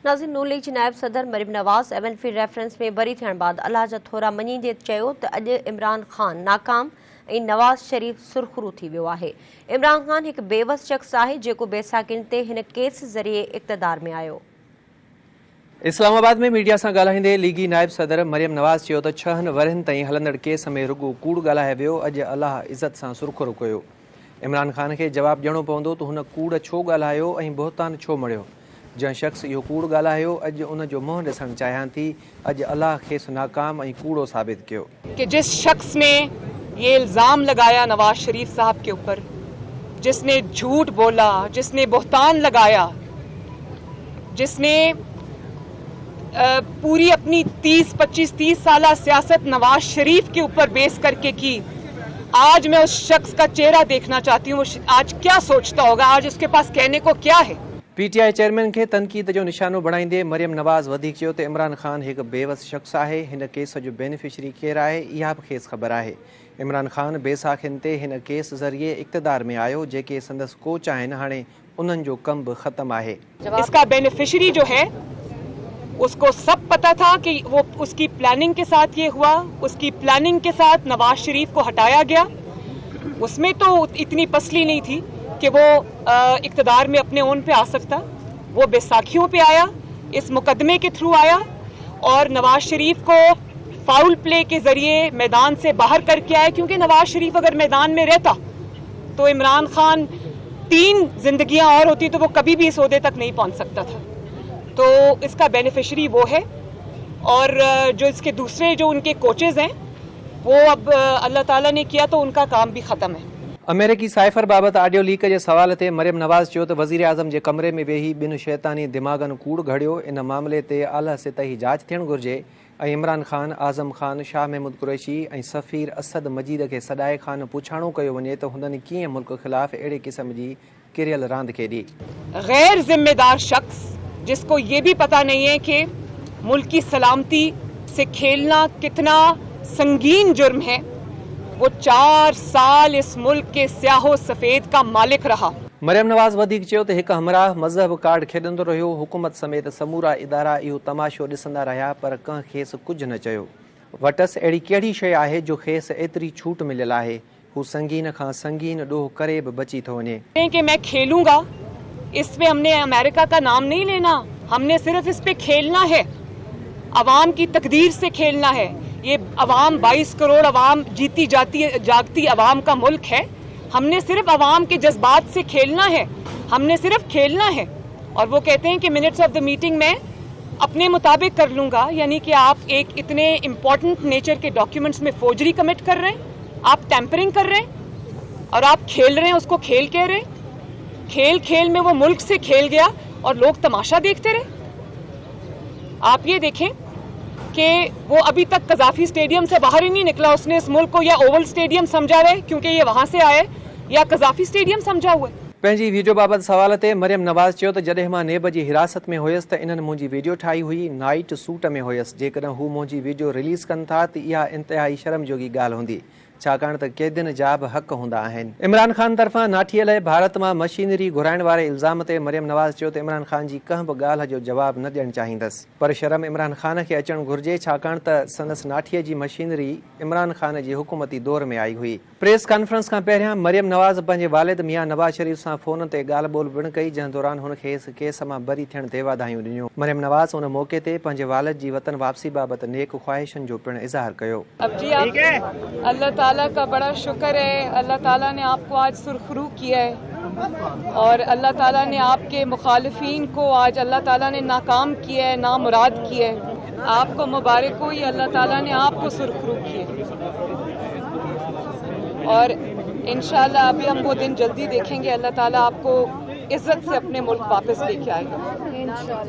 नाज़रीन, नून लीग जी नायब सदर मरियम नवाज़ एमएनफी रेफरेंस में बरी थियण बाद अल्लाह जा थोरा मञींदे चयो त अॼु इमरान खान नाकाम ऐं नवाज़ शरीफ़ सुरख़ुरू थी वियो आहे। इमरान खान हिकु बेवस शख़्स आहे जेको बैसाखियुनि ते हिन केस ज़रिए इक़्तिदार में आयो। इस्लामाबाद में मीडिया सां ॻाल्हाईंदे लीगी नायब सदर मरियम नवाज़ चयो त 6 वरहनि ताईं हलंदड़ केस में रुॻो कूड़ ॻाल्हाए वियो। अॼु अल्लाह इज़त सां सुरख़ुरू कयो। इमरान खान खे जवाबु ॾियणो पवंदो त हुन कूड़ छो ॻाल्हायो ऐं बोहतान छो मड़ियो। जंहिं शख़्स इहो कूड़ ॻाल्हायो अॼु उन जो मुंहुं ॾिसणु चाहियां थी। अॼु अल्लाह खेसि नाकाम ऐं कूड़ो साबित कयो कि जिस शख्स ने ये इल्ज़ाम लगाया नवाज शरीफ साहब के ऊपर, जिसने झूठ बोला, जिसने बोहतान लगाया, जिसने पूरी अपनी 30 साल सियासत नवाज शरीफ के ऊपर बेस करके की, आज मैं उस शख्स का चेहरा देखना चाहती हूँ। आज क्या सोचता होगा, आज उसके पास कहने को क्या है। पीटीआई चेयरमैन खे तनक़ीद जो निशानो बणाईंदे मरियम नवाज़ वधीक चयो त इमरान खान हिकु बेवस शख़्स आहे। हिन केस जो बेनिफिशरी केरु आहे इहा बि खेसि ख़बर आहे। इमरान खान बैसाखियुनि ते हिन केस ज़रिए इक़्तिदार में आयो। जेके संदसि कोच आहिनि हाणे उन्हनि जो कम बि ख़त्म आहे। इसका बेनिफिशरी जो है उसको सब पता था कि वो उसकी प्लानिंग के साथ ये हुआ, उसकी प्लानिंग के साथ नवाज शरीफ को हटाया गया। उसमें तो इतनी पसली नहीं थी कि वो इक़्तिदार में अपने ओन पे आ सकता। वो बैसाखियों पे आया, इस मुकदमे के थ्रू आया और नवाज शरीफ को फाउल प्ले के जरिए मैदान से बाहर करके आया। क्योंकि नवाज शरीफ अगर मैदान में रहता तो इमरान खान 3 जिंदगियां और होती तो वो कभी भी इस ओहदे तक नहीं पहुंच सकता था। तो इसका बेनिफिशरी वो है। और जो इसके दूसरे जो उनके कोचेज हैं वो अब अल्लाह ताला ने किया तो उनका काम भी ख़त्म है। अमेरिकी साइफर बाबति ऑडियो लीक जे सवाल ते मरियम नवाज़ चयो त वज़ीर आज़म जे कमरे में वेही ॿिनि शैतानी दिमाग़नि कूड़ घड़ियो। इन मामले ते आला सतही जांच थियणु घुरिजे ऐं इमरान खान, आज़म खान, शाह महमूद कुरैशी ऐं सफ़ीर असद मजीद खे सॾाए खान पुछाणो कयो वञे त हुननि कीअं मुल्क ख़िलाफ़ अहिड़े क़िस्म जी किरियल रांदि खेॾी। गैर जिम्मेदार शख्स जिसको ये भी पता नहीं है कि मुल्क की सलामती से खेलना कितना संगीन जुर्म है, वो 4 साल इस मुल्क के स्याहो सफेद का मालिक रहा। मरियम नवाज़ वधीक चयो त हिकु हमराह मज़हब कार्ड खेॾंदो रहियो। हुकूमत समेत समूरा इदारा इहो तमाशो ॾिसंदा रहिया पर कंहिं खेसि कुझु न चयो। वटसि अहिड़ी कहिड़ी शइ आहे जो खेसि एतिरी छूट मिलियल आहे। हू संगीन खां संगीन ॾोह करे बि बची थो वञे। कि मैं खेलूंगा, इसमें हमने अमेरिका का नाम नहीं लेना, हमने सिर्फ इस पे खेलना है, अवाम की तकदीर से खेलना है। ये अवाम 22 करोड़ अवाम जीती जागती अवाम का मुल्क है। हमने सिर्फ अवाम के जज्बात से खेलना है, हमने सिर्फ खेलना है। और वो कहते हैं कि मिनट्स ऑफ द मीटिंग में अपने मुताबिक कर लूंगा, यानी कि आप एक इतने इम्पोर्टेंट नेचर के डॉक्यूमेंट्स में फोर्जरी कमिट कर रहे हैं, आप टैंपरिंग कर रहे हैं और आप खेल रहे हैं, उसको खेल कह रहे हैं। खेल में वो मुल्क से खेल गया और लोग तमाशा देखते रहे। आप ये देखें कि वो अभी तक कज़ाफी स्टेडियम से बाहर ही नहीं निकला। उसने इस मुल्क को या ओवल स्टेडियम समझा है क्योंकि ये वहां से आए, या कज़ाफी स्टेडियम समझा हुआ है। पंहिंजी वीडियो बाबति सवाल ते मरियम नवाज़ चयो त जॾहिं मां नेब जी हिरासत में हुयसि त इन्हनि मुंहिंजी वीडियो ठाही हुई। नाइट सूट में हुयसि। जेकॾहिं हू मुंहिंजी वीडियो रिलीज़ कनि था त इहा इंतिहाई शर्म जोगी ॻाल्हि हूंदी, छाकाणि त कैदियुनि जा बि हक़ हूंदा आहिनि। इमरान खान तरफ़ां नाठीअ लाइ भारत मां मशीनरी घुराइण वारे इल्ज़ाम ते मरियम नवाज़ चयो त इमरान खान जी कंहिं बि ॻाल्हि जो जवाबु न ॾियणु चाहींदसि। पर शर्म इमरान खान खे अचणु घुरिजे, छाकाणि त संदसि नाठीअ जी मशीनरी इमरान खान जी हुकूमती दौर में आई हुई। प्रेस कॉन्फ्रेंस खां पहिरियां मरियम नवाज़ पंहिंजे वालिद मियां नवाज़ शरीफ़ सां फ़ोन ते ॻाल्हि ॿोल पिणु कई, जंहिं दौरान हुन खेसि केस मां बरी थियण ते वाधायूं ॾिनियूं। मरियम नवाज़ उन मौक़े ते पंहिंजे वालिद जी वतन वापसी बाबति नेक ख्वाहिशनि जो पिणु इज़हार कयो। अल्लाह ताला का बड़ा शुक्र है, अल्लाह ताला ने आपको आज सुरखरू किया है और अल्लाह ताला ने आपके मुखालिफिन को आज अल्लाह ताला ने नाकाम किया है, नामुराद किया है। आपको मुबारक हो, ये अल्लाह ताला ने आपको सुरखरू किया और इंशाल्लाह अभी हम वो दिन जल्दी देखेंगे। अल्लाह ताला आपको इज्जत से अपने मुल्क वापस लेके आएगा।